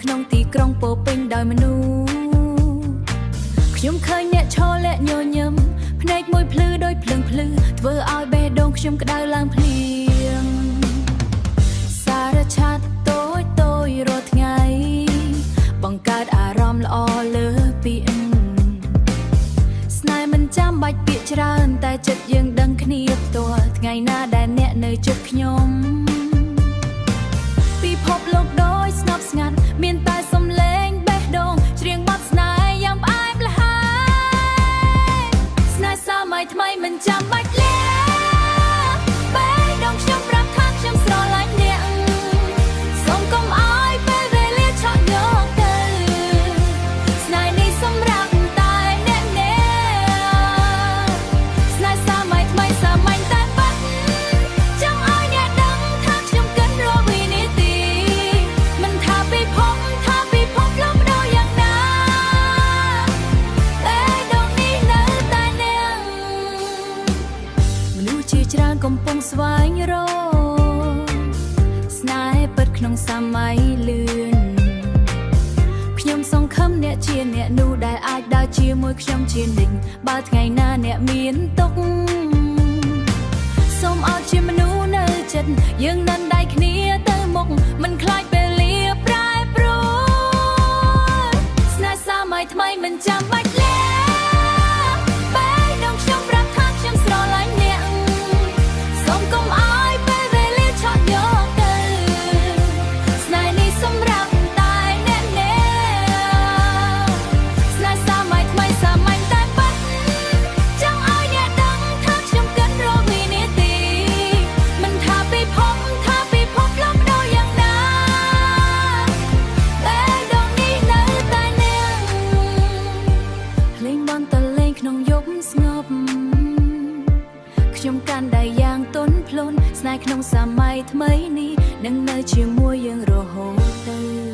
ក្នុងទីក្រុងពោពេញដោយមនុស្សខ្ញុំឃើញអ្នកឈរលាក់ញញឹមភ្នែកមួយភ្លឺដូចភ្លើងភ្លឺធ្វើឲ្យបេះដូងខ្ញុំក្តៅឡើងភ្លៀងសារឆាតតូចតូចរាល់ថ្ងៃបង្កើតអារម្មណ៍ល្អលើពីស្នេហ៍មិនចាំបាច់ពាក្យច្រើនតែចិត្តយើងដឹងគ្នាផ្ទាល់ថ្ងៃណាដែលអ្នកនៅជិតខ្ញុំពិភពលោកដូចស្ងប់ស្ងាត់មានតែសំឡេងបេះដូងច្រៀងបទស្នេហ៍យ៉ាងផ្អែមល្ហែមស្នេហ៍សម័យថ្មីមិនចាំបាច់លាបេះដូងខ្ញុំប្រាប់ថាខ្ញុំស្រឡាញ់អ្នកសូមកុំឲ្យពេលវេលាឆក់យកទៅស្នេហ៍នេះសម្រាប់តែអ្នកស្នេហ៍សម័យថ្មីសម័យតែបាត់ចង់ឲ្យអ្នកដឹងថាខ្ញុំគិតរាល់វិនាទីមិនថាពិភពលោកបដូរយ៉ាងណាបេះដូងនេះនៅតែអ្នកមនុស្សជាច្រើនកំពុងស្វែងរកស្នេហ៍ពិតក្នុងសម័យលឿនខ្ញុំសង្ឃឹមអ្នកជាអ្នកនោះដែលអាចដើរជាមួយខ្ញុំជានិច្ចបើថ្ងៃណាអ្នកមានទុក្ខសូមឲ្យជាមនុស្សនៅចិត្តយើងនឹងដៃគ្នាទៅមុខមិនខ្លាចពេលលាប្រែប្រួលស្នេហ៍សម័យថ្មីមិនចាំបាច់លាបេះដូងខ្ញុំប្រាប់ថាខ្ញុំស្រឡាញ់អ្នកសូមកុំឲ្យពេលវេលាឆក់យកទៅស្នេហ៍នេះសម្រាប់តែអ្នកស្នេហ៍សម័យថ្មីសម័យតែបាត់ចង់ឲ្យអ្នកដឹងថាខ្ញុំគិតរាល់វិនាទីមិនថាពិភពលោកបដូរយ៉ាងណាបេះដូងនេះនៅតែអ្នកភ្លេងបនតលេងក្នុងយប់ស្ងប់ខ្ញុំកាន់ដៃយ៉ាងទន់ភ្លន់ស្នេហ៍ក្នុងសម័យថ្មីនេះនឹងនៅជាមួយយើងរហូតទៅ